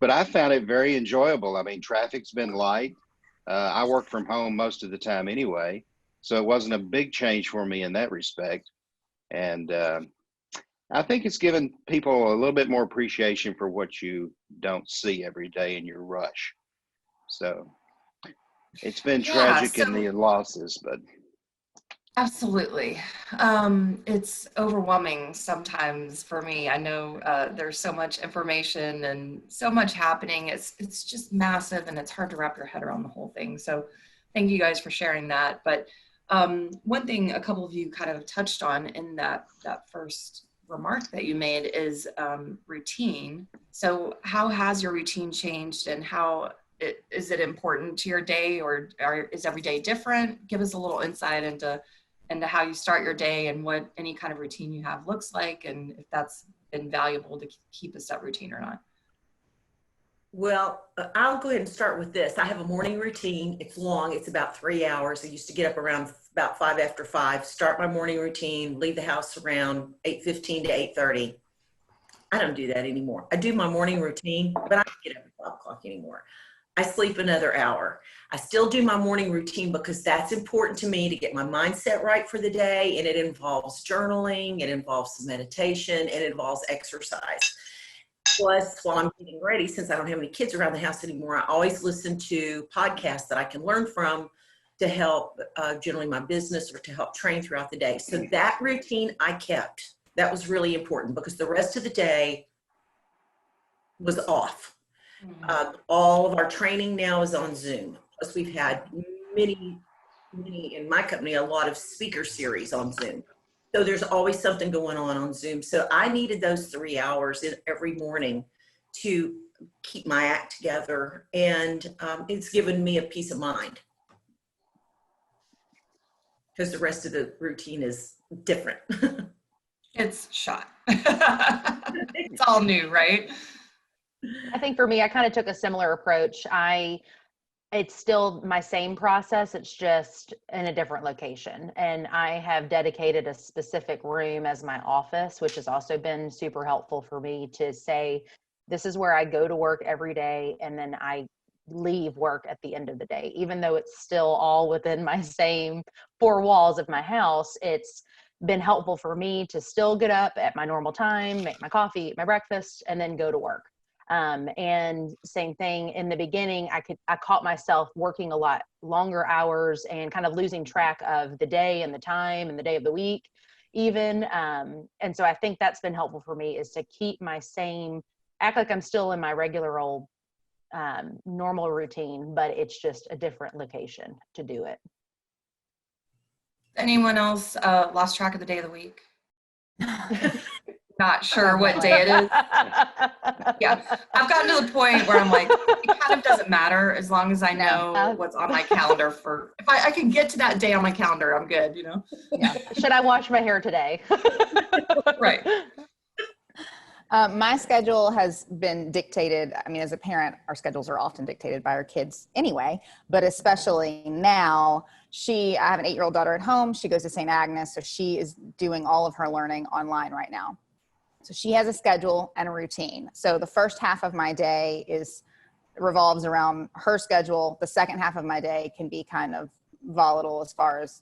but I found it very enjoyable. I mean, traffic's been light. I work from home most of the time anyway, so it wasn't a big change for me in that respect. And I think it's given people a little bit more appreciation for what you don't see every day in your rush. So it's been tragic in the losses, but. Absolutely. It's overwhelming sometimes for me. I know there's so much information and so much happening. It's just massive, and it's hard to wrap your head around the whole thing. So thank you guys for sharing that. But one thing a couple of you kind of touched on in that first remark that you made is routine. So how has your routine changed, and is it important to your day, or is every day different? Give us a little insight into how you start your day and what any kind of routine you have looks like, and if that's been valuable to keep a set routine or not. Well, I'll go ahead and start with this. I have a morning routine. It's long. It's about 3 hours. I used to get up around about 5 after 5, start my morning routine, leave the house around 8:15 to 8:30. I don't do that anymore. I do my morning routine, but I don't get up at 5 o'clock anymore. I sleep another hour. I still do my morning routine because that's important to me to get my mindset right for the day. And it involves journaling, it involves some meditation, and it involves exercise. Plus, while I'm getting ready, since I don't have any kids around the house anymore, I always listen to podcasts that I can learn from to help generally my business or to help train throughout the day. So that routine I kept. That was really important because the rest of the day was off. All of our training now is on Zoom. Plus, we've had many in my company, a lot of speaker series on Zoom. So there's always something going on Zoom. So I needed those 3 hours every morning to keep my act together. And it's given me a peace of mind because the rest of the routine is different. It's shot. It's all new, right? I think for me, I kind of took a similar approach. It's still my same process. It's just in a different location. And I have dedicated a specific room as my office, which has also been super helpful for me to say, this is where I go to work every day. And then I leave work at the end of the day, even though it's still all within my same 4 walls of my house. It's been helpful for me to still get up at my normal time, make my coffee, eat my breakfast, and then go to work. And same thing in the beginning, I caught myself working a lot longer hours and kind of losing track of the day and the time and the day of the week even. And so I think that's been helpful for me, is to keep my act like I'm still in my regular old, normal routine, but it's just a different location to do it. Anyone else lost track of the day of the week? Not sure what day it is. Yeah, I've gotten to the point where I'm like, it kind of doesn't matter as long as I know what's on my calendar if I can get to that day on my calendar, I'm good, you know? Yeah. Should I wash my hair today? Right. My schedule has been dictated. I mean, as a parent, our schedules are often dictated by our kids anyway, but especially now, I have an 8-year-old daughter at home. She goes to St. Agnes, so she is doing all of her learning online right now. So she has a schedule and a routine. So the first half of my day revolves around her schedule. The second half of my day can be kind of volatile as far as,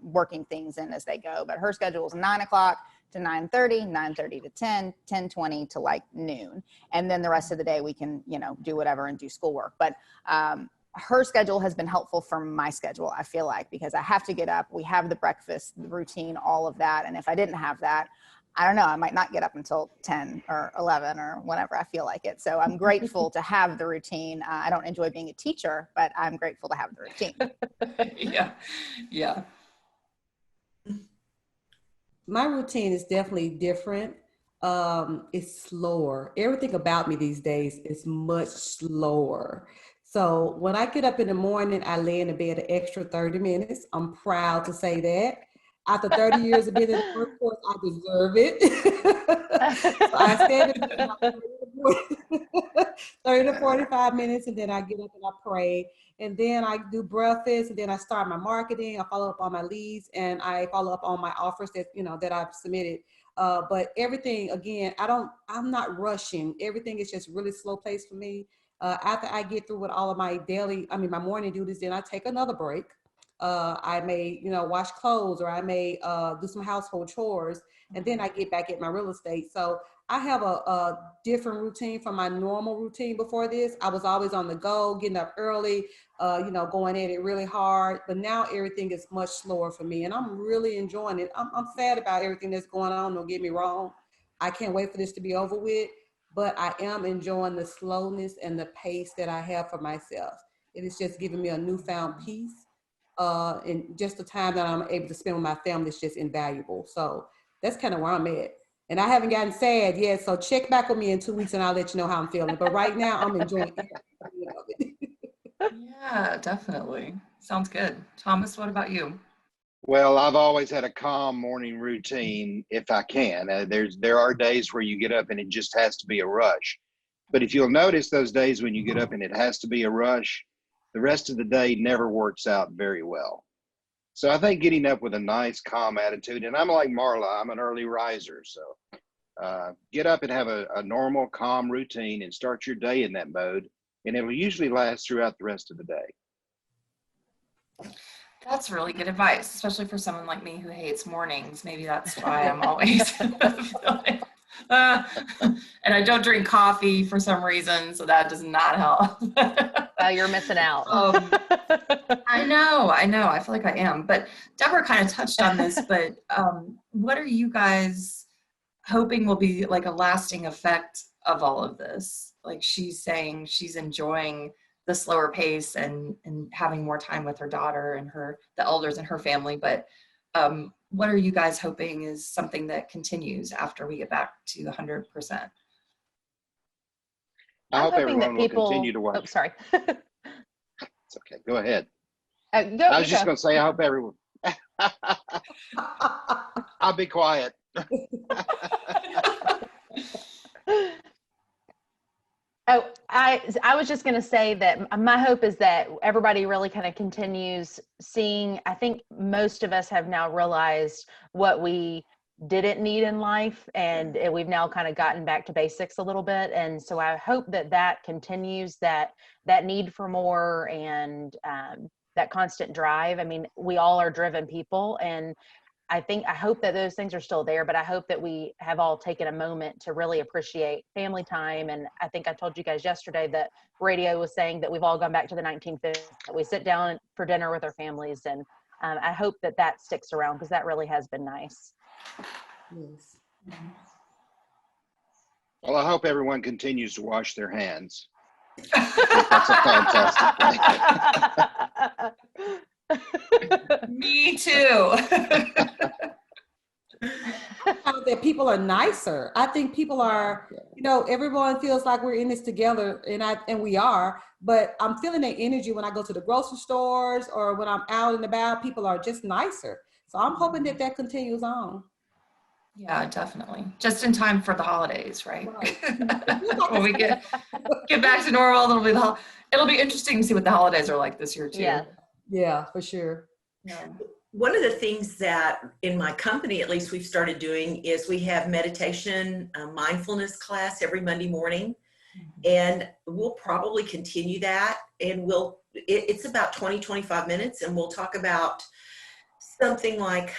working things in as they go. But her schedule is 9 o'clock to 9:30, 9:30 to 10, 10:20 to like noon. And then the rest of the day we can, do whatever and do schoolwork. But her schedule has been helpful for my schedule, I feel like, because I have to get up. We have the breakfast, the routine, all of that. And if I didn't have that, I don't know, I might not get up until 10 or 11 or whenever I feel like it. So I'm grateful to have the routine. I don't enjoy being a teacher, but I'm grateful to have the routine. Yeah. My routine is definitely different. It's slower. Everything about me these days is much slower. So when I get up in the morning, I lay in the bed an extra 30 minutes. I'm proud to say that. After 30 years of being in the workforce, I deserve it. So I stand in about 30 to 45 minutes, and then I get up and I pray. And then I do breakfast, and then I start my marketing. I follow up on my leads, and I follow up on my offers that I've submitted But everything, again, I'm not rushing. Everything is just really slow pace for me. After I get through with all of my my morning duties, then I take another break. I may, wash clothes, or I may do some household chores, and then I get back at my real estate. So I have a different routine from my normal routine before this. I was always on the go, getting up early, going at it really hard. But now everything is much slower for me, and I'm really enjoying it. I'm sad about everything that's going on. Don't get me wrong. I can't wait for this to be over with, but I am enjoying the slowness and the pace that I have for myself. It is just giving me a newfound peace. And just the time that I'm able to spend with my family is just invaluable. So that's kind of where I'm at. And I haven't gotten sad yet, so check back with me in 2 weeks and I'll let you know how I'm feeling. But right now, I'm enjoying it. Yeah, definitely. Sounds good. Thomas, what about you? Well, I've always had a calm morning routine if I can. There are days where you get up and it just has to be a rush. But if you'll notice those days when you get up and it has to be a rush, the rest of the day never works out very well. So I think getting up with a nice, calm attitude, and I'm like Marla, I'm an early riser. So get up and have a normal, calm routine and start your day in that mode. And it will usually last throughout the rest of the day. That's really good advice, especially for someone like me who hates mornings. Maybe that's why I'm always feeling, and I don't drink coffee for some reason, so that does not help. You're missing out. I know. I feel like I am. But Deborah kind of touched on this, but what are you guys hoping will be like a lasting effect of all of this? Like she's saying she's enjoying the slower pace and having more time with her daughter and the elders in her family. But what are you guys hoping is something that continues after we get back to 100%? I hope everyone will continue to watch. Oh, sorry. It's okay. Go ahead. I was just going to say, I hope everyone. I'll be quiet. Oh, I was just going to say that my hope is that everybody really kind of continues seeing. I think most of us have now realized what we didn't need in life, and we've now kind of gotten back to basics a little bit. And so I hope that continues, that need for more, and that constant drive. I mean, we all are driven people, and I hope that those things are still there, but I hope that we have all taken a moment to really appreciate family time. And I think I told you guys yesterday that radio was saying that we've all gone back to the 1950s, that we sit down for dinner with our families. And I hope that sticks around, because that really has been nice. Yes. Well, I hope everyone continues to wash their hands. I think that's a fantastic thing. Me too. That people are nicer. I think people are, everyone feels like we're in this together, and we are, but I'm feeling that energy when I go to the grocery stores or when I'm out and about. People are just nicer. So I'm hoping that continues on. Yeah, definitely. Just in time for the holidays, right? When we get back to normal, it'll be interesting to see what the holidays are like this year too. Yeah, for sure. Yeah. One of the things that in my company, at least, we've started doing is we have meditation, mindfulness class every Monday morning, and we'll probably continue that. And it's about 20-25 minutes, and we'll talk about something like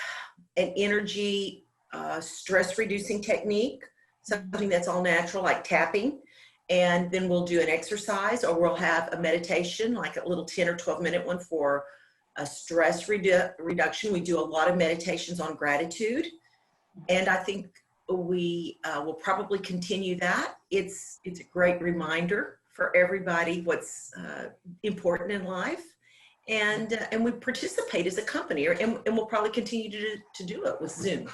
an energy stress reducing technique, something that's all natural, like tapping. And then we'll do an exercise, or we'll have a meditation, like a little 10 or 12 minute one for a stress reduction. We do a lot of meditations on gratitude. And I think we will probably continue that. It's a great reminder for everybody what's important in life. And we participate as a company, and we'll probably continue to do it with Zoom.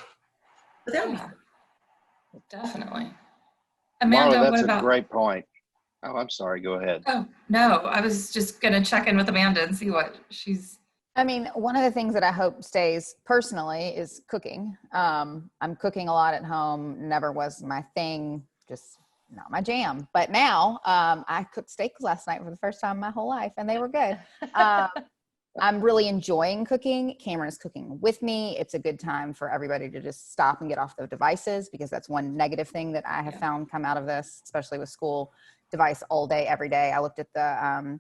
But that would be fun. Definitely. Amanda, Marla, what that's about? a great point. Oh, I'm sorry. Go ahead. Oh, no, I was just going to check in with Amanda and see what she's. I mean, one of the things that I hope stays personally is cooking. I'm cooking a lot at home. Never was my thing, just not my jam. But now I cooked steaks last night for the first time in my whole life, and they were good. I'm really enjoying cooking. Cameron is cooking with me. It's a good time for everybody to just stop and get off their devices, because that's one negative thing that I have found come out of this, especially with school device all day, every day. I looked at the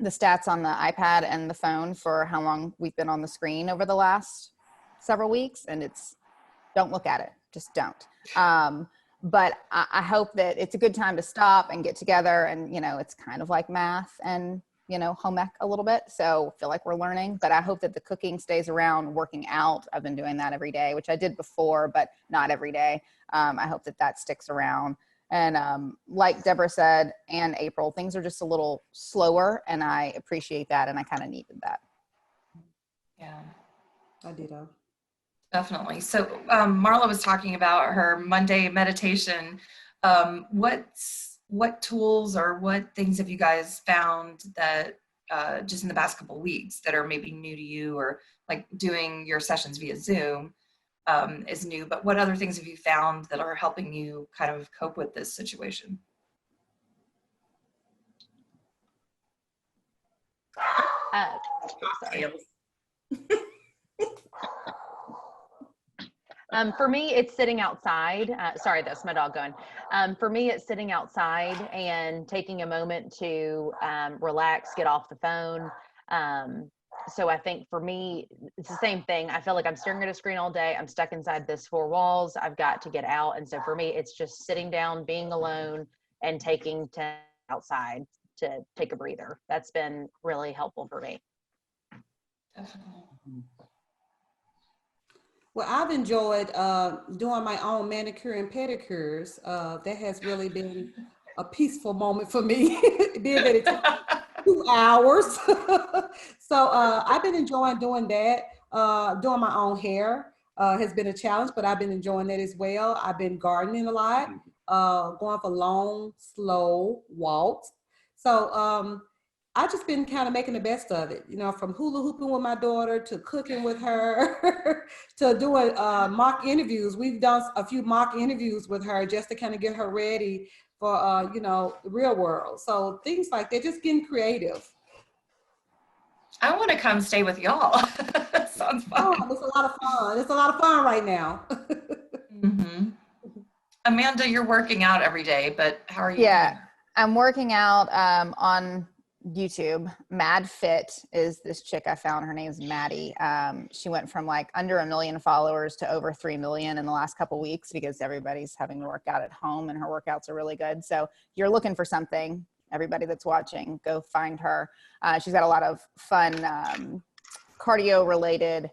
stats on the iPad and the phone for how long we've been on the screen over the last several weeks, and it's, don't look at it, just don't. But I hope that it's a good time to stop and get together, and, you know, it's kind of like math and, you know, home ec a little bit. So I feel like we're learning, but I hope that the cooking stays around. Working out, I've been doing that every day, which I did before, but not every day. I hope that that sticks around. And like Deborah said, and April, things are just a little slower, and I appreciate that, and I kind of needed that. Yeah, I did. definitely. So Marla was talking about her Monday meditation. What tools or what things have you guys found that just in the past couple of weeks that are maybe new to you, or like doing your sessions via Zoom is new, but what other things have you found that are helping you kind of cope with this situation? Sorry. For me, it's sitting outside. Sorry, that's my dog going. For me, it's sitting outside and taking a moment to relax, get off the phone. So I think for me, it's the same thing. I feel like I'm staring at a screen all day. I'm stuck inside this four walls. I've got to get out. And so for me, it's just sitting down, being alone, and taking time outside to take a breather. That's been really helpful for me. Definitely. Well, I've enjoyed doing my own manicure and pedicures. That has really been a peaceful moment for me. Being that it took 2 hours. So I've been enjoying doing that. Doing my own hair has been a challenge, but I've been enjoying that as well. I've been gardening a lot, going for long, slow walks. So I've just been kind of making the best of it, you know, from hula hooping with my daughter to cooking with her to doing mock interviews. We've done a few mock interviews with her just to kind of get her ready for, you know, the real world. So things like that, just getting creative. I want to come stay with y'all. Sounds fun. Oh, it's a lot of fun. It's a lot of fun right now. Mm-hmm. Amanda, you're working out every day, but how are you doing? I'm working out on YouTube. Mad Fit is this chick I found. Her name's Maddie. She went from like under 1 million followers to over 3 million in the last couple of weeks, because everybody's having to work out at home, and her workouts are really good. So if you're looking for something, everybody that's watching, go find her. She's got a lot of fun cardio related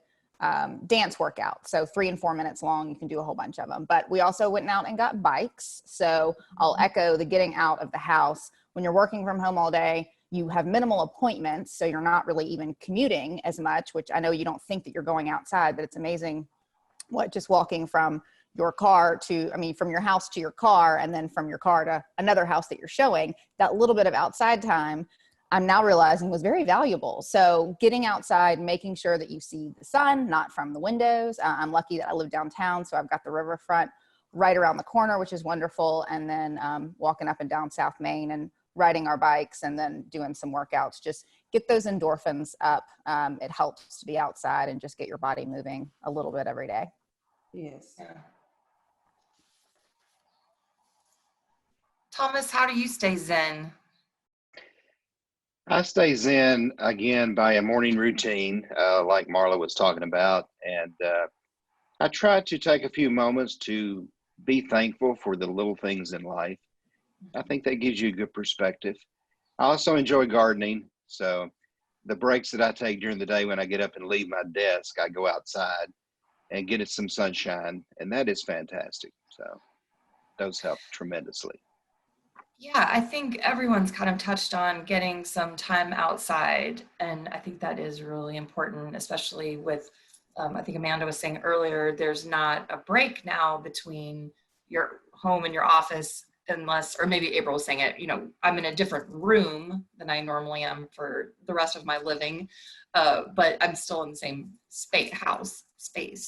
dance workout. So 3 and 4 minutes long. You can do a whole bunch of them. But we also went out and got bikes. So I'll echo the getting out of the house. When you're working from home all day, you have minimal appointments. So you're not really even commuting as much, which I know you don't think that you're going outside, but it's amazing what just walking from your car to, I mean, from your house to your car, and then from your car to another house that you're showing, that little bit of outside time, I'm now realizing was very valuable. So getting outside, making sure that you see the sun, not from the windows. I'm lucky that I live downtown, so I've got the riverfront right around the corner, which is wonderful. And then walking up and down South Main and riding our bikes, and then doing some workouts, just get those endorphins up. It helps to be outside and just get your body moving a little bit every day. Yes. Thomas, how do you stay zen? I stay zen again by a morning routine, like Marla was talking about. And I try to take a few moments to be thankful for the little things in life. I think that gives you a good perspective. I also enjoy gardening. So the breaks that I take during the day when I get up and leave my desk, I go outside and get it some sunshine. And that is fantastic. So those help tremendously. Yeah, I think everyone's kind of touched on getting some time outside. And I think that is really important, especially with, I think Amanda was saying earlier, there's not a break now between your home and your office, unless, or maybe April was saying it, you know, I'm in a different room than I normally am for the rest of my living, but I'm still in the same space.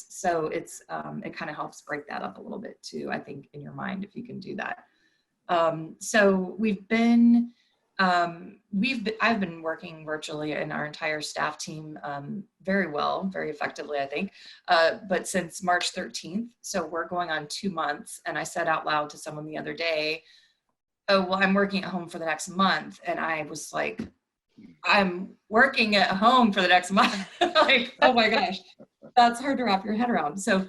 So it's, it kind of helps break that up a little bit too, I think, in your mind, if you can do that. So we've been I've been working virtually in our entire staff team very well, very effectively, I think. But since March 13th, so we're going on 2 months. And I said out loud to someone the other day, oh, well, I'm working at home for the next month. And I was like, I'm working at home for the next month. Like, oh my gosh, that's hard to wrap your head around. So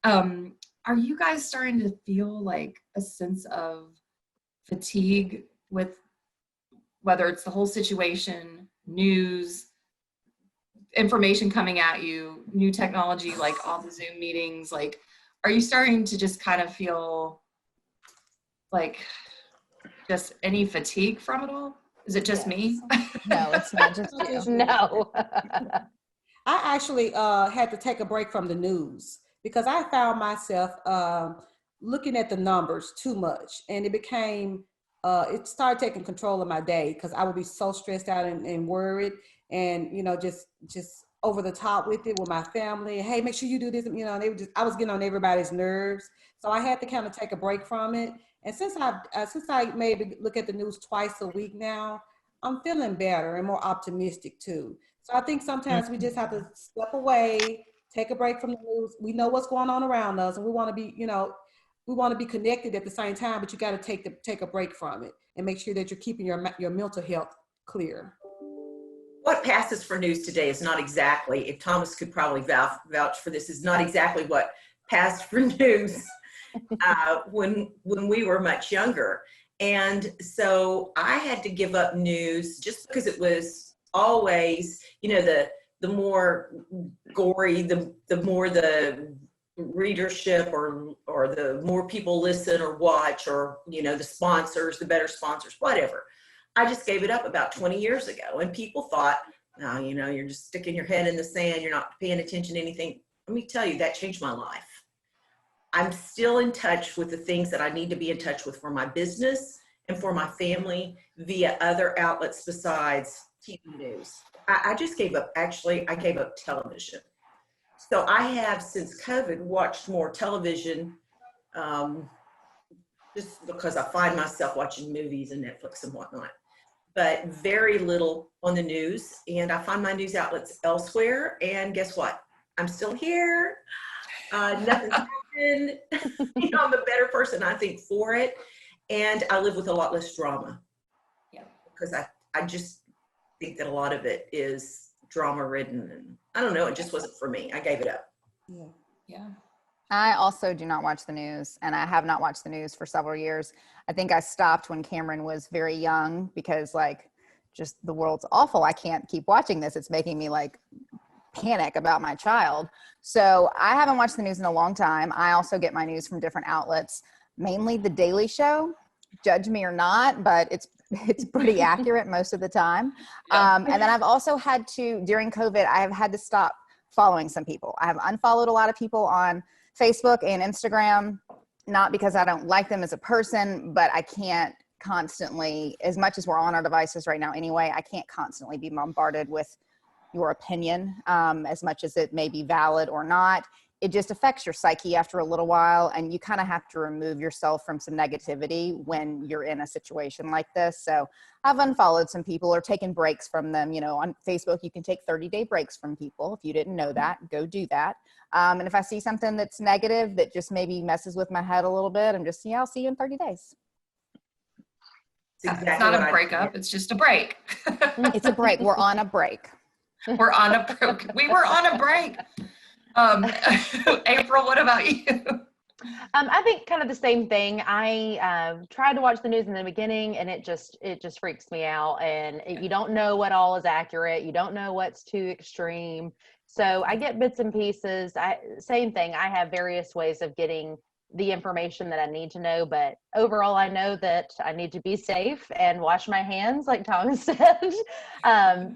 are you guys starting to feel like a sense of fatigue with whether it's the whole situation, news, information coming at you, new technology, like all the Zoom meetings, like, are you starting to just kind of feel like just any fatigue from it all? Is it just me? No, it's not just you. No. I actually had to take a break from the news because I found myself looking at the numbers too much, and it started taking control of my day because I would be so stressed out and worried, and just over the top with it with my family. Hey, make sure you do this. I was getting on everybody's nerves, so I had to kind of take a break from it. And since I maybe look at the news twice a week now, I'm feeling better and more optimistic too. So I think sometimes we just have to step away, take a break from the news. We know what's going on around us, and we want to be, we want to be connected at the same time, but you got to take a break from it and make sure that you're keeping your mental health clear. What passes for news today is not exactly, if Thomas could probably vouch for this, is not exactly what passed for news when we were much younger. And so I had to give up news just because it was always, the more gory, the more the readership or the more people listen or watch, or the sponsors, the better sponsors, whatever. I just gave it up about 20 years ago, and people thought, no, you're just sticking your head in the sand, you're not paying attention to anything. Let me tell you, that changed my life. I'm still in touch with the things that I need to be in touch with for my business and for my family via other outlets besides TV news. I just gave up, I gave up television. So I have, since COVID, watched more television just because I find myself watching movies and Netflix and whatnot, but very little on the news. And I find my news outlets elsewhere. And guess what? I'm still here. Nothing's happened. I'm a better person, I think, for it. And I live with a lot less drama. Yeah. Because I just think that a lot of it is drama ridden, and I don't know, it just wasn't for me. I gave it up. Yeah. I also do not watch the news, and I have not watched the news for several years. I think I stopped when Cameron was very young because just the world's awful. I can't keep watching this. It's making me panic about my child. So I haven't watched the news in a long time. I also get my news from different outlets, mainly The Daily Show. Judge me or not, but it's pretty accurate most of the time. Yeah. And then I've also had to, during COVID, I have had to stop following some people. I have unfollowed a lot of people on Facebook and Instagram, not because I don't like them as a person, but I can't constantly, as much as we're on our devices right now anyway, I can't constantly be bombarded with your opinion, as much as it may be valid or not. It just affects your psyche after a little while, and you kind of have to remove yourself from some negativity when you're in a situation like this. So I've unfollowed some people or taken breaks from them. On Facebook, you can take 30-day breaks from people. If you didn't know that, go do that. And if I see something that's negative that just maybe messes with my head a little bit, I'm just, I'll see you in 30 days. It's It's not a breakup, it's just a break. It's a break. We're on a break. We're on a break. We were on a break. April, what about you? I think kind of the same thing. I tried to watch the news in the beginning, and it just freaks me out. And you don't know what all is accurate. You don't know what's too extreme. So I get bits and pieces. Same thing. I have various ways of getting the information that I need to know, but overall I know that I need to be safe and wash my hands, like Thomas said.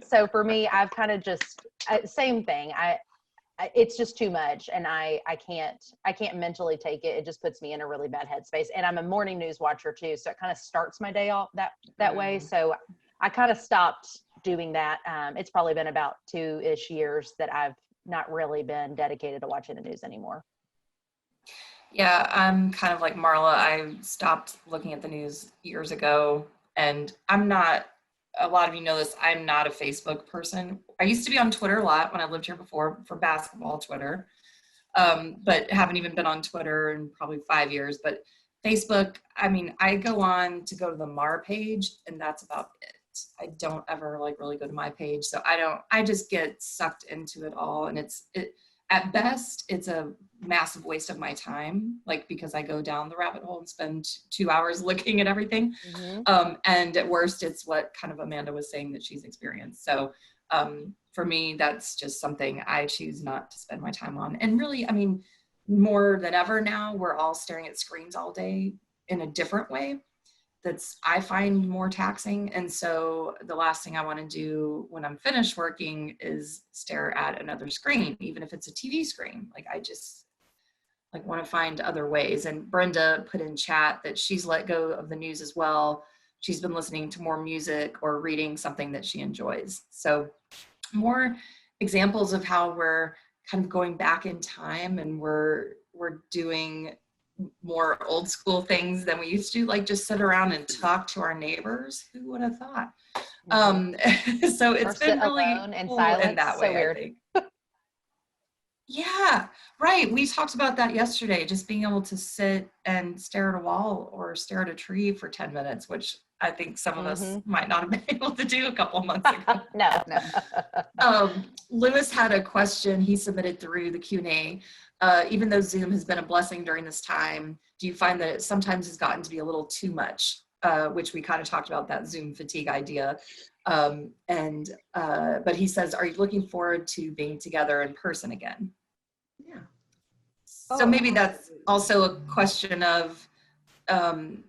So for me, I've kind of just, same thing. It's just too much, and I can't mentally take it. It just puts me in a really bad headspace. And I'm a morning news watcher too, so it kind of starts my day off that way. So I kind of stopped doing that. It's probably been about 2-ish years that I've not really been dedicated to watching the news anymore. Yeah, I'm kind of like Marla. I stopped looking at the news years ago, and I'm not a lot of you know this, I'm not a Facebook person. I used to be on Twitter a lot when I lived here before for basketball Twitter, but haven't even been on Twitter in probably 5 years. But Facebook, I mean, I go on to go to the Mar page, and that's about it. I don't ever like really go to my page. So I just get sucked into it all. And at best, it's a massive waste of my time, like because I go down the rabbit hole and spend 2 hours looking at everything. And at worst, it's what kind of Amanda was saying that she's experienced. So for me, that's just something I choose not to spend my time on. And really, I mean, more than ever now, we're all staring at screens all day in a different way. I find more taxing. And so the last thing I want to do when I'm finished working is stare at another screen, even if it's a TV screen. Like I just like want to find other ways. And Brenda put in chat that she's let go of the news as well. She's been listening to more music or reading something that she enjoys. So more examples of how we're kind of going back in time, and we're doing more old school things than we used to, like just sit around and talk to our neighbors. Who would have thought? So it's been really cool in that way, I think. Yeah, right. We talked about that yesterday, just being able to sit and stare at a wall or stare at a tree for 10 minutes, which I think some of us might not have been able to do a couple of months ago. No. Lewis had a question he submitted through the Q&A. Even though Zoom has been a blessing during this time, do you find that it sometimes has gotten to be a little too much, which we kind of talked about, that Zoom fatigue idea. But he says, are you looking forward to being together in person again? Yeah. So maybe that's also a question of,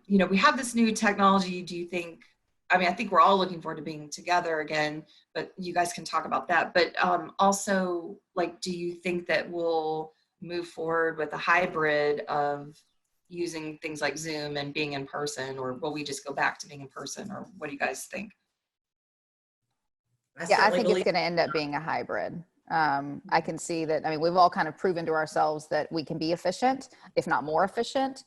you know, we have this new technology. Do you think, I mean, I think we're all looking forward to being together again, but you guys can talk about that. But also, like, do you think that we'll move forward with a hybrid of using things like Zoom and being in person, or will we just go back to being in person, or what do you guys think? I think it's going to end up being a hybrid. I can see that. I mean, we've all kind of proven to ourselves that we can be efficient, if not more efficient,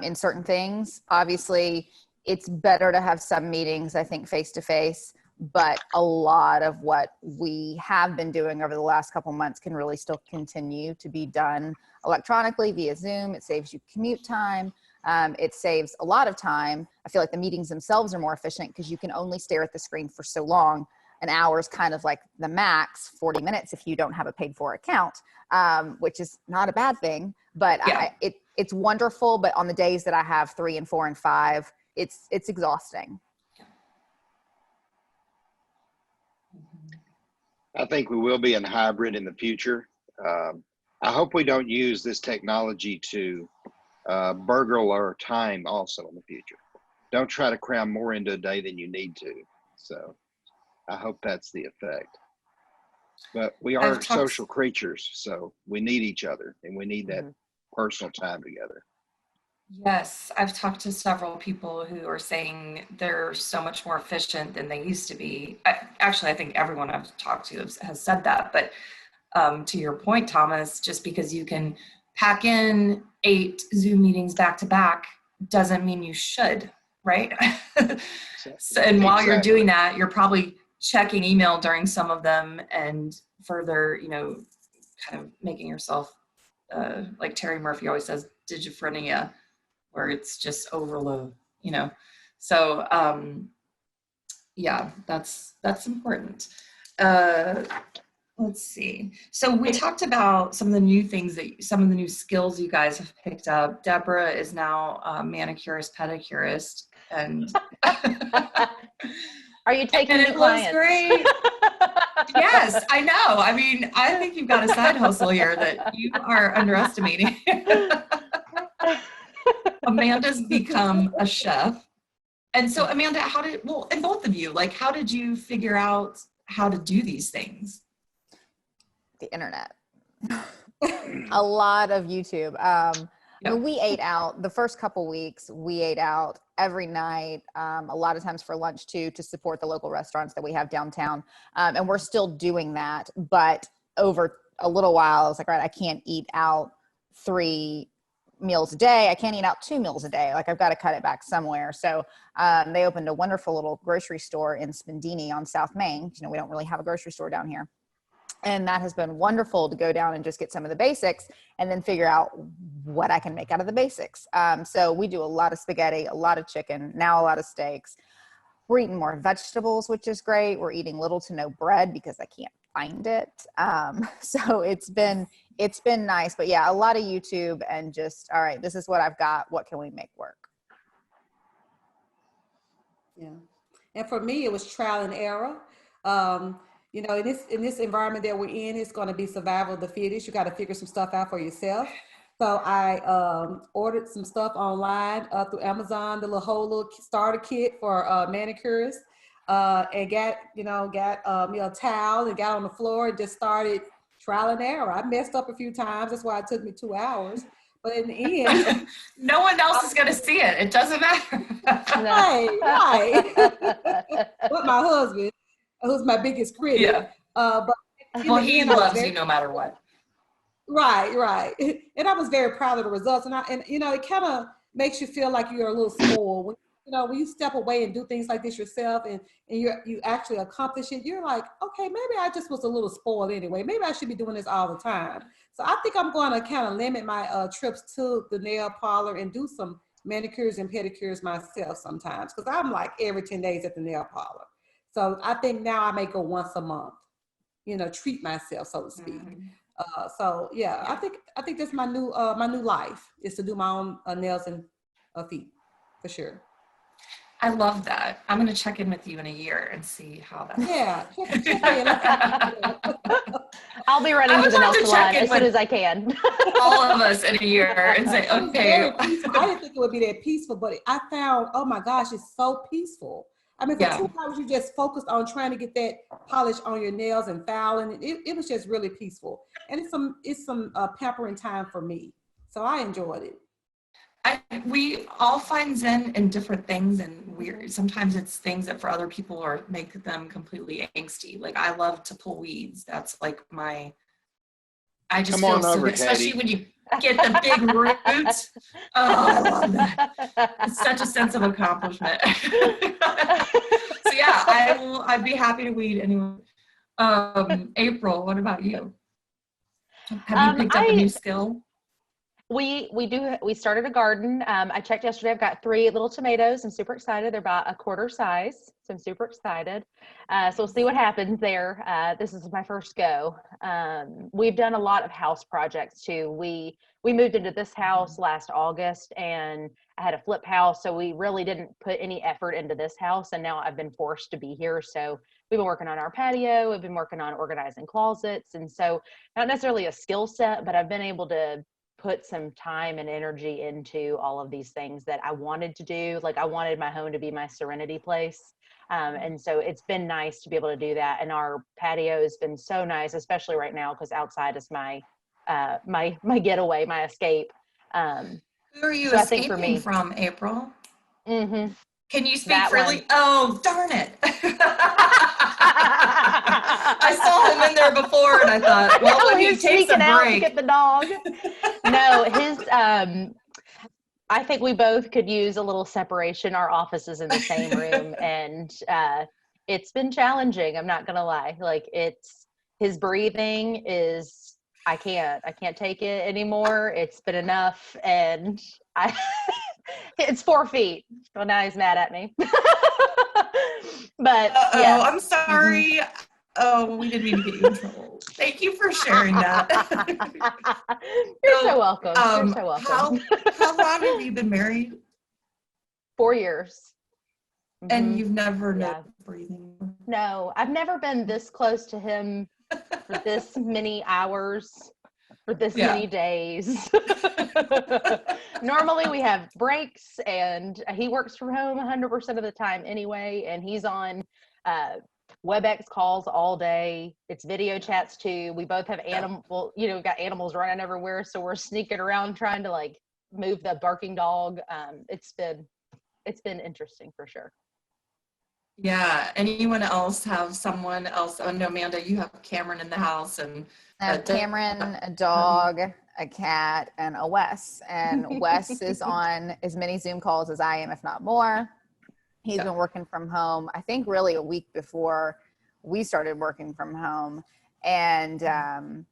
in certain things. Obviously, it's better to have some meetings, I think, face to face, but a lot of what we have been doing over the last couple months can really still continue to be done electronically via Zoom. It saves you commute time. It saves a lot of time. I feel like the meetings themselves are more efficient because you can only stare at the screen for so long. An hour is kind of like the max, 40 minutes if you don't have a paid for account, which is not a bad thing, but yeah. It's wonderful. But on the days that I have 3 and 4 and 5, it's exhausting. I think we will be in hybrid in the future. I hope we don't use this technology to burgle our time also in the future. Don't try to cram more into a day than you need to. So I hope that's the effect. But we are social creatures, so we need each other, and we need that personal time together. Yes, I've talked to several people who are saying they're so much more efficient than they used to be. Actually, I think everyone I've talked to has said that. But to your point, Thomas, just because you can pack in 8 Zoom meetings back to back doesn't mean you should, right? And while you're doing that, you're probably checking email during some of them and further, you know, kind of making yourself, like Terry Murphy always says, digiphrenia, where it's just overload, you know? So, yeah, that's important. Let's see. So we talked about some of the new things some of the new skills you guys have picked up. Deborah is now a manicurist, pedicurist, and are you taking and new it clients? Looks great. Yes, I know. I mean, I think you've got a side hustle here that you are underestimating. Amanda's become a chef. And so Amanda, and both of you, like, how did you figure out how to do these things? The internet. A lot of YouTube. I mean, we ate out the first couple weeks. We ate out every night, a lot of times for lunch too, to support the local restaurants that we have downtown. And we're still doing that. But over a little while, I was like, right, I can't eat out 3 meals a day. I can't eat out 2 meals a day. Like I've got to cut it back somewhere. So they opened a wonderful little grocery store in Spindini on South Main. You know, we don't really have a grocery store down here. And that has been wonderful to go down and just get some of the basics and then figure out what I can make out of the basics. So we do a lot of spaghetti, a lot of chicken, now a lot of steaks. We're eating more vegetables, which is great. We're eating little to no bread because I can't find it. So it's been nice, but yeah, a lot of YouTube and just, all right, this is what I've got. What can we make work? Yeah. And for me, it was trial and error. You know, in this environment that we're in, it's going to be survival of the fittest. You got to figure some stuff out for yourself. So I ordered some stuff online through Amazon, the whole little starter kit for manicures, and got me a towel and got on the floor and just started trial and error. I messed up a few times. That's why it took me 2 hours. But in the end, no one else is going to see it. It doesn't matter. right. But my husband, who's my biggest critic. Yeah. But well, he loves you no matter what. Right. And I was very proud of the results. And you know, it kind of makes you feel like you're a little spoiled. When you step away and do things like this yourself and you actually accomplish it, you're like, okay, maybe I just was a little spoiled anyway. Maybe I should be doing this all the time. So I think I'm going to kind of limit my trips to the nail parlor and do some manicures and pedicures myself sometimes, because I'm like every 10 days at the nail parlor. So I think now I may go once a month, you know, treat myself, so to speak. So yeah, I think that's my new life is to do my own nails and feet, for sure. I love that. I'm going to check in with you in a year and see how that. Yeah, check in. I'll be running to the nail salon as soon as I can. All of us in a year and say, okay. I didn't think it would be that peaceful, but I found, oh my gosh, it's so peaceful. I mean, for 2 hours, you just focused on trying to get that polish on your nails and filing. It was just really peaceful. And it's some pampering time for me. So I enjoyed it. We all find Zen in different things, and sometimes it's things that for other people make them completely angsty. Like I love to pull weeds. That's like I just Come feel on so over, good, especially Katie. when you get the big roots. Oh, I love that. It's such a sense of accomplishment. So yeah, I'd be happy to weed anyone. April, what about you? Have you picked up a new skill? We started a garden. I checked yesterday. I've got 3 little tomatoes. I'm super excited. They're about a quarter size, so I'm super excited. So we'll see what happens there. This is my first go. We've done a lot of house projects too. We moved into this house last August, and I had a flip house, so we really didn't put any effort into this house, and now I've been forced to be here. So we've been working on our patio. We've been working on organizing closets, and so not necessarily a skill set, but I've been able to put some time and energy into all of these things that I wanted to do. Like I wanted my home to be my serenity place. And so it's been nice to be able to do that. And our patio has been so nice, especially right now, because outside is my getaway, my escape. Who are you so escaping from, April? Mm-hmm. Can you speak That freely? one. Oh, darn it. I saw him in there before and I thought, well, when he takes a break. To get the dog. No, I think we both could use a little separation. Our office is in the same room, and it's been challenging. I'm not going to lie. Like his breathing is, I can't take it anymore. It's been enough. And it's 4 feet. Well, now he's mad at me. But yeah. I'm sorry. Mm-hmm. Oh, we didn't mean to get you in trouble. Thank you for sharing that. You're so welcome. You're so welcome. How long have you been married? 4 years. And you've never noticed breathing? No, I've never been this close to him for this many hours, for this many days. Normally we have breaks, and he works from home 100% of the time anyway, and he's on WebEx calls all day. It's video chats too. We both have we've got animals running everywhere, so we're sneaking around trying to like move the barking dog. It's been interesting for sure. Yeah. Anyone else have someone else? Oh no, Amanda, you have Cameron in the house, and I have Cameron, a dog, a cat, and a Wes. And Wes is on as many Zoom calls as I am, if not more. He's been working from home, I think really a week before we started working from home. And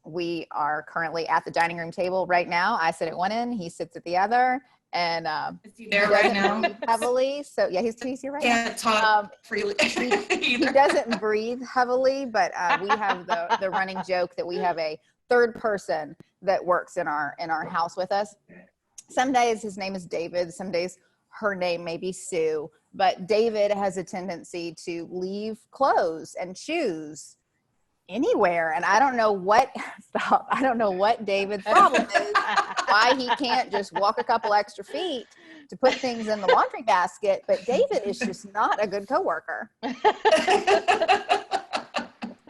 we are currently at the dining room table right now. I sit at one end, he sits at the other. And is he there right now? Breathe heavily. So yeah, he's here right now. Can't talk freely. He doesn't breathe heavily, but we have the running joke that we have a third person that works in our house with us. Some days his name is David, some days her name may be Sue, but David has a tendency to leave clothes and shoes anywhere, and I don't know what David's problem is, why he can't just walk a couple extra feet to put things in the laundry basket, but David is just not a good coworker.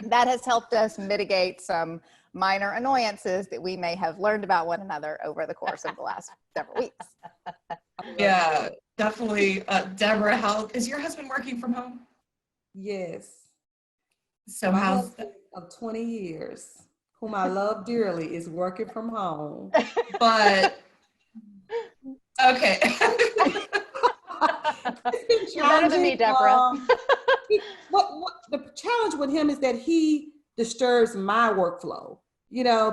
That has helped us mitigate some minor annoyances that we may have learned about one another over the course of the last several weeks. Yeah, definitely. Deborah, how is your husband working from home? Yes. So My how's husband of 20 years, whom I love dearly, is working from home. but okay. It's been You're better than me, Deborah. What the challenge with him is that he disturbs my workflow,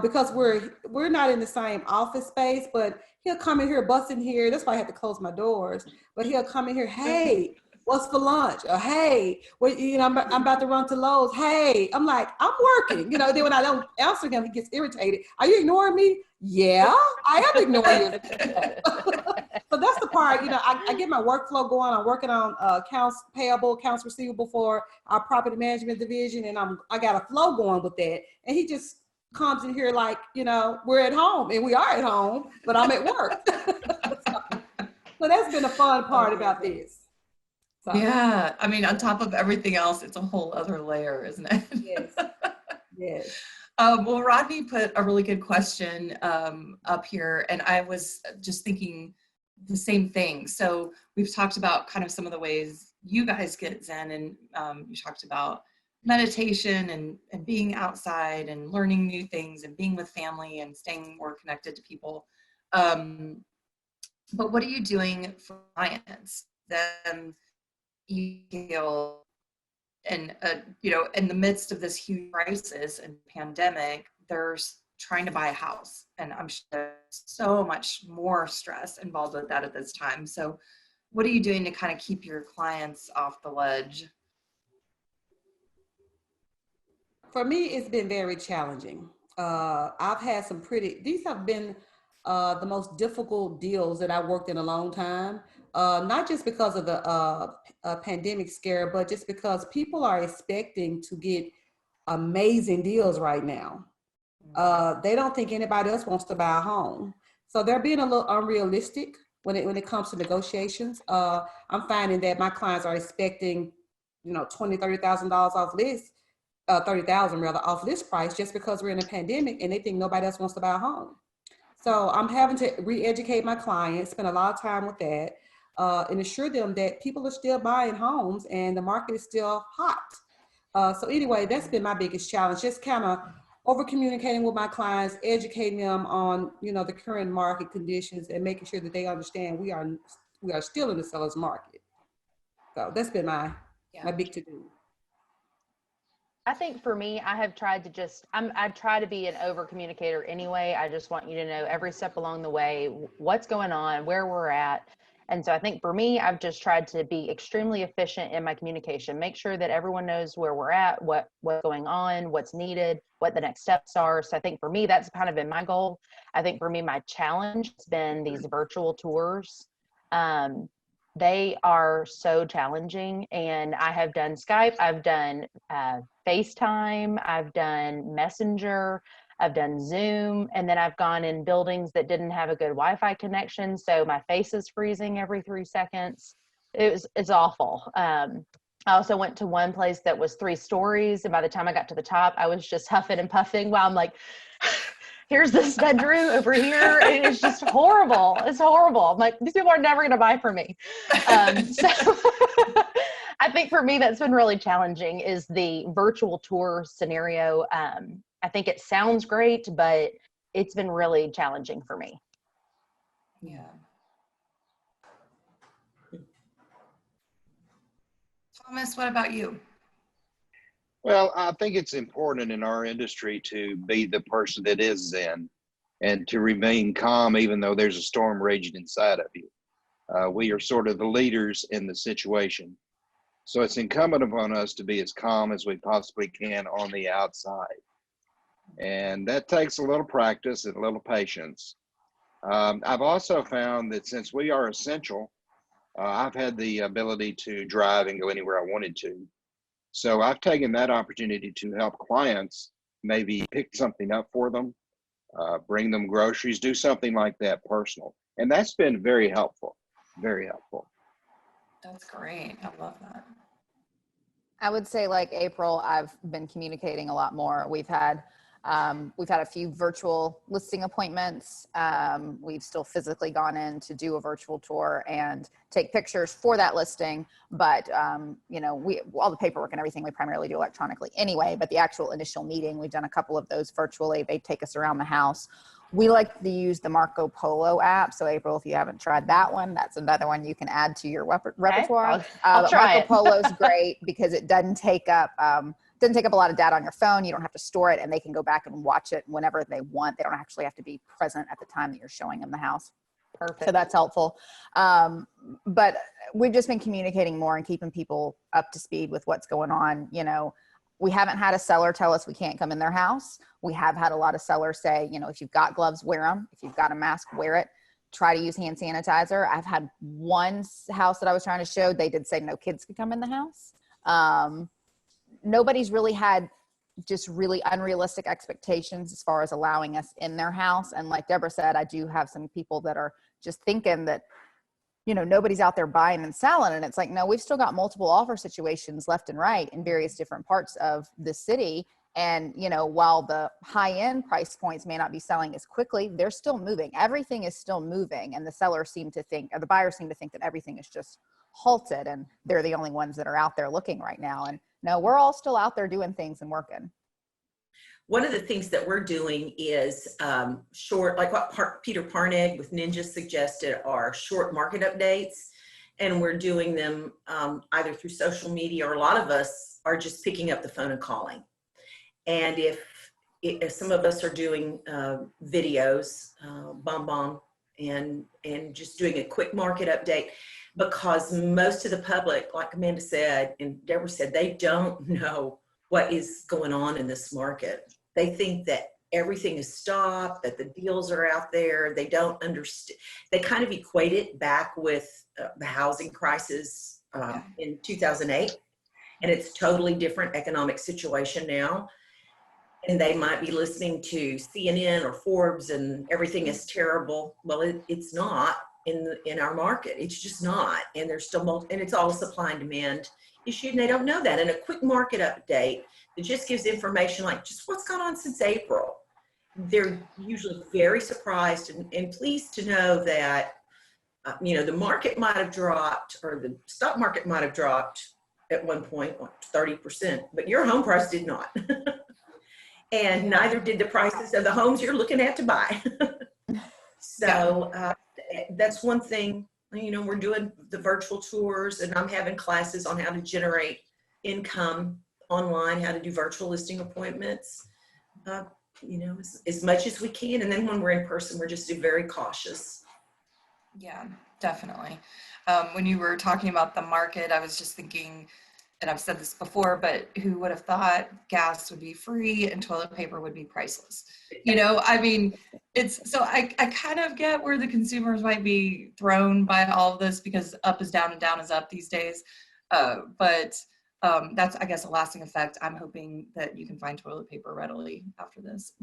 because we're not in the same office space, but he'll come in here, bust in here. That's why I have to close my doors. But he'll come in here, hey, what's for lunch? Or hey, I'm about to run to Lowe's. Hey, I'm like, I'm working. Then when I don't answer him, he gets irritated. Are you ignoring me? Yeah, I am ignoring you. So that's the part, I get my workflow going. I'm working on accounts payable, accounts receivable for our property management division, and I got a flow going with that. And he just comes in here like, we're at home, and we are at home, but I'm at work. So that's been a fun part about this. So. Yeah, I mean, on top of everything else, it's a whole other layer, isn't it? Yes. Yes. Well, Rodney put a really good question up here, and I was just thinking the same thing. So we've talked about kind of some of the ways you guys get Zen, and you talked about meditation and being outside and learning new things and being with family and staying more connected to people. But what are you doing for clients? Then you feel, and in the midst of this huge crisis and pandemic, there's trying to buy a house, and I'm sure there's so much more stress involved with that at this time. So what are you doing to kind of keep your clients off the ledge? For me, it's been very challenging. I've had these have been the most difficult deals that I've worked in a long time. Not just because of the pandemic scare, but just because people are expecting to get amazing deals right now. They don't think anybody else wants to buy a home. So they're being a little unrealistic when it comes to negotiations. I'm finding that my clients are expecting, $20,000, $30,000 off list, $30,000 rather off list price, just because we're in a pandemic and they think nobody else wants to buy a home. So I'm having to re-educate my clients, spend a lot of time with that, and assure them that people are still buying homes and the market is still hot. So anyway, that's been my biggest challenge, just kind of over communicating with my clients, educating them on, the current market conditions and making sure that they understand we are still in the seller's market. So that's been my big to-do. I think for me, I have tried to I try to be an over communicator anyway. I just want you to know every step along the way, what's going on, where we're at. And so I think for me, I've just tried to be extremely efficient in my communication, make sure that everyone knows where we're at, what's going on, what's needed, what the next steps are. So I think for me, that's kind of been my goal. I think for me, my challenge has been these virtual tours. They are so challenging, and I have done Skype, I've done FaceTime, I've done Messenger, I've done Zoom, and then I've gone in buildings that didn't have a good Wi-Fi connection, so my face is freezing every 3 seconds. It's awful. I also went to one place that was 3 stories, and by the time I got to the top, I was just huffing and puffing while I'm like, here's this bedroom over here, and it's just horrible. It's horrible. I'm like, these people are never going to buy from me. So I think for me, that's been really challenging, is the virtual tour scenario. I think it sounds great, but it's been really challenging for me. Yeah. Thomas, what about you? Well, I think it's important in our industry to be the person that is zen and to remain calm even though there's a storm raging inside of you. We are sort of the leaders in the situation. So it's incumbent upon us to be as calm as we possibly can on the outside. And that takes a little practice and a little patience. I've also found that since we are essential, I've had the ability to drive and go anywhere I wanted to. So I've taken that opportunity to help clients maybe pick something up for them, bring them groceries, do something like that personal. And that's been very helpful, very helpful. That's great. I love that. I would say, like April, I've been communicating a lot more. We've had a few virtual listing appointments. We've still physically gone in to do a virtual tour and take pictures for that listing. But, you know, all the paperwork and everything, we primarily do electronically anyway, but the actual initial meeting, we've done a couple of those virtually. They take us around the house. We like to use the Marco Polo app. So April, if you haven't tried that one, that's another one you can add to your repertoire. Okay, I'll try Marco it. Polo's great because it doesn't take up a lot of data on your phone. You don't have to store it, and they can go back and watch it whenever they want. They don't actually have to be present at the time that you're showing them the house. Perfect. So that's helpful. But we've just been communicating more and keeping people up to speed with what's going on. You know, we haven't had a seller tell us we can't come in their house. We have had a lot of sellers say, you know, if you've got gloves, wear them. If you've got a mask, wear it. Try to use hand sanitizer. I've had one house that I was trying to show. They did say no kids could come in the house. Nobody's really had just really unrealistic expectations as far as allowing us in their house. And like Deborah said, I do have some people that are just thinking that, you know, nobody's out there buying and selling. And it's like, no, we've still got multiple offer situations left and right in various different parts of the city. And, you know, while the high end price points may not be selling as quickly, they're still moving. Everything is still moving. And the sellers seem to think, or the buyers seem to think that everything is just halted and they're the only ones that are out there looking right now. And no, we're all still out there doing things and working. One of the things that we're doing is short, like what Peter Parnig with Ninja suggested, are short market updates. And we're doing them either through social media, or a lot of us are just picking up the phone and calling. And if some of us are doing videos, and just doing a quick market update, because most of the public, like Amanda said and Deborah said, they don't know what is going on in this market. They think that everything is stopped, that the deals are out there. They don't understand. They kind of equate it back with the housing crisis in 2008. And it's a totally different economic situation now. And they might be listening to CNN or Forbes and everything is terrible. Well, it's not in our market. It's just not. And there's still and it's all a supply and demand issue, and they don't know that. And a quick market update that just gives information like just what's gone on since April. They're usually very surprised and pleased to know that, you know, the market might have dropped, or the stock market might have dropped at one point, like 30%, but your home price did not. And neither did the prices of the homes you're looking at to buy. So that's one thing. You know, we're doing the virtual tours, and I'm having classes on how to generate income online, how to do virtual listing appointments, you know, as much as we can. And then when we're in person, we're just very cautious. Yeah, definitely. When you were talking about the market, I was just thinking, and I've said this before, but who would have thought gas would be free and toilet paper would be priceless? You know, I mean, it's so I kind of get where the consumers might be thrown by all of this, because up is down and down is up these days. But that's, I guess, a lasting effect. I'm hoping that you can find toilet paper readily after this.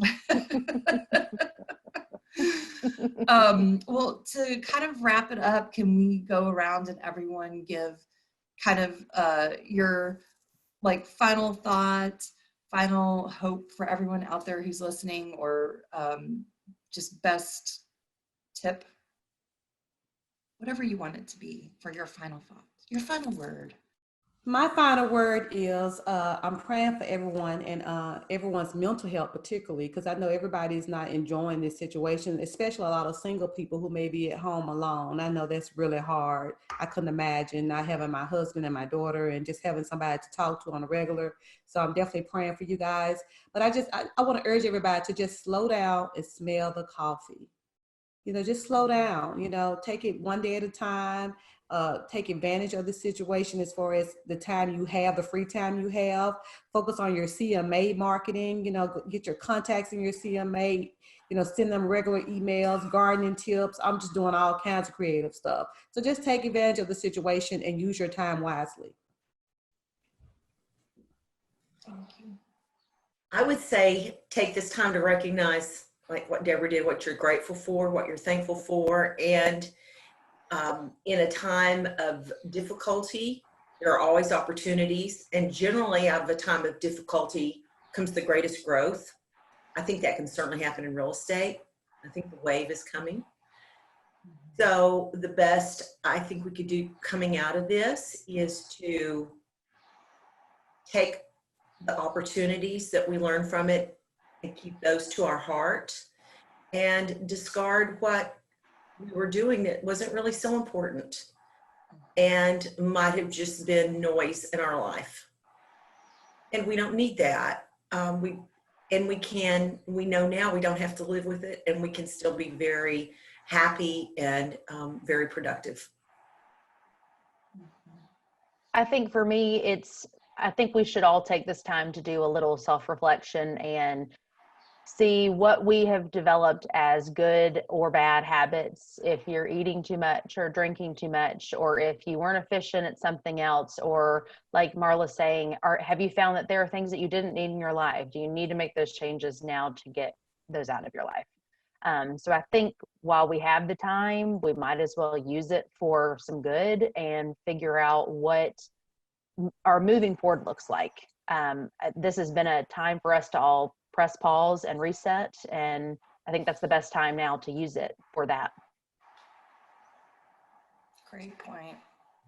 Well, to kind of wrap it up, can we go around and everyone give kind of your like final thoughts, final hope for everyone out there who's listening, or just best tip, whatever you want it to be for your final thoughts, your final word. My final word is I'm praying for everyone and everyone's mental health, particularly because I know everybody's not enjoying this situation, especially a lot of single people who may be at home alone. I know that's really hard. I couldn't imagine not having my husband and my daughter and just having somebody to talk to on a regular. So I'm definitely praying for you guys. But I want to urge everybody to just slow down and smell the coffee. Just slow down, take it one day at a time, take advantage of the situation as far as the time you have, the free time you have, focus on your CMA marketing, get your contacts in your CMA, send them regular emails, gardening tips. I'm just doing all kinds of creative stuff. So just take advantage of the situation and use your time wisely. Thank you. I would say take this time to recognize, like what Deborah did, what you're grateful for, what you're thankful for. And in a time of difficulty, there are always opportunities. And generally out of a time of difficulty comes the greatest growth. I think that can certainly happen in real estate. I think the wave is coming. So the best I think we could do coming out of this is to take the opportunities that we learn from it and keep those to our heart and discard what we were doing that wasn't really so important and might have just been noise in our life. And we don't need that. We know now we don't have to live with it, and we can still be very happy and very productive. I think for me, I think we should all take this time to do a little self-reflection and see what we have developed as good or bad habits. If you're eating too much or drinking too much, or if you weren't efficient at something else, or like Marla saying, have you found that there are things that you didn't need in your life? Do you need to make those changes now to get those out of your life? So I think while we have the time, we might as well use it for some good and figure out what our moving forward looks like. This has been a time for us to all press pause and reset, and I think that's the best time now to use it for that. Great point.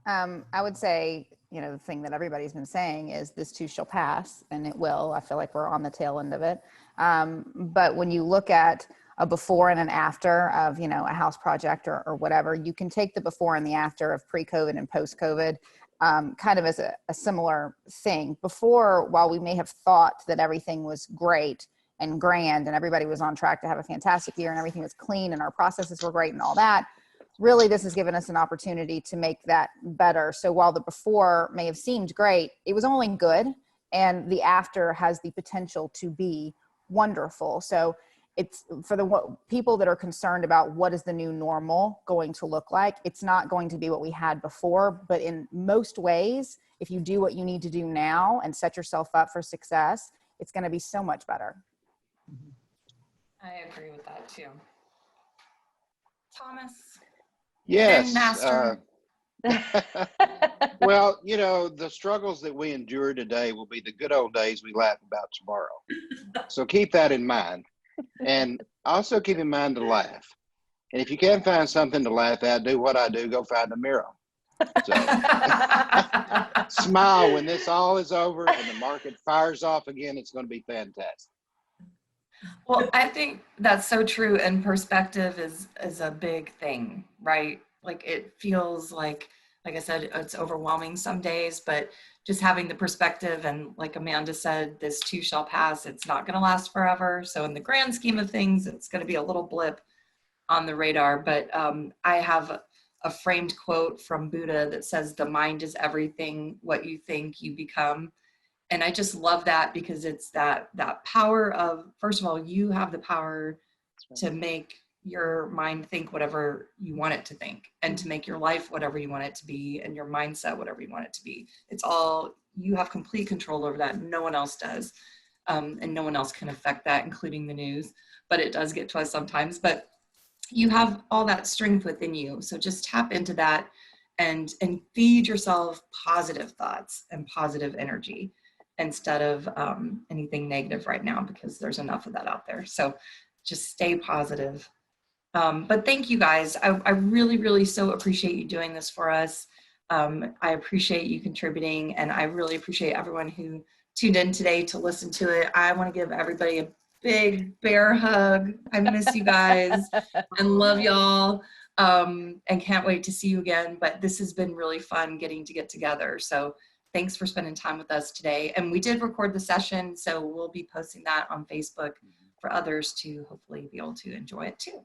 I would say, the thing that everybody's been saying is this too shall pass, and it will. I feel like we're on the tail end of it. But when you look at a before and an after of, a house project or whatever, you can take the before and the after of pre-COVID and post-COVID kind of as a similar thing. Before, while we may have thought that everything was great and grand and everybody was on track to have a fantastic year and everything was clean and our processes were great and all that, really this has given us an opportunity to make that better. So while the before may have seemed great, it was only good, and the after has the potential to be wonderful. So it's for the people that are concerned about what is the new normal going to look like. It's not going to be what we had before, but in most ways, if you do what you need to do now and set yourself up for success, it's going to be so much better. I agree with that too. Thomas? Yes. Master. Well, the struggles that we endure today will be the good old days we laugh about tomorrow. So keep that in mind. And also keep in mind to laugh. And if you can't find something to laugh at, do what I do, go find a mirror. So smile when this all is over and the market fires off again. It's going to be fantastic. Well, I think that's so true. And perspective is a big thing, right? Like it feels like I said, it's overwhelming some days, but just having the perspective, and like Amanda said, this too shall pass. It's not going to last forever. So in the grand scheme of things, it's going to be a little blip on the radar. But I have a framed quote from Buddha that says, the mind is everything, what you think you become. And I just love that, because it's that power of, first of all, you have the power to make your mind think whatever you want it to think, and to make your life whatever you want it to be, and your mindset whatever you want it to be. It's all, you have complete control over that. No one else does. And no one else can affect that, including the news, but it does get to us sometimes. But you have all that strength within you. So just tap into that and feed yourself positive thoughts and positive energy instead of anything negative right now, because there's enough of that out there. So just stay positive. But thank you guys. I really, really so appreciate you doing this for us. I appreciate you contributing, and I really appreciate everyone who tuned in today to listen to it. I want to give everybody a big bear hug. I miss you guys and love y'all, and can't wait to see you again. But this has been really fun getting to get together. So thanks for spending time with us today. And we did record the session, so we'll be posting that on Facebook for others to hopefully be able to enjoy it too.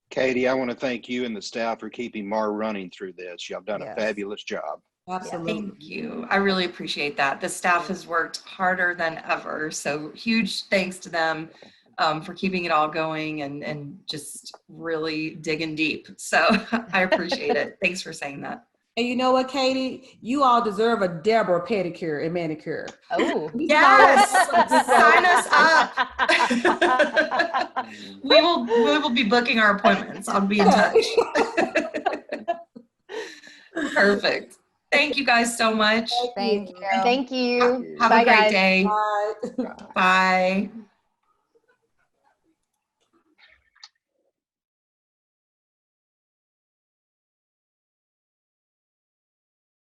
Katie, I want to thank you and the staff for keeping MAR running through this. Y'all done Yes. a fabulous job. Absolutely. Thank you. I really appreciate that. The staff has worked harder than ever. So huge thanks to them for keeping it all going and just really digging deep. So I appreciate it. Thanks for saying that. And you know what, Katie? You all deserve a Deborah pedicure and manicure. Oh. Yes, sign us up. we will be booking our appointments. I'll be in touch. Perfect. Thank you guys so much. Thank you. Thank you. Have Bye, a great guys. day. Bye. Bye.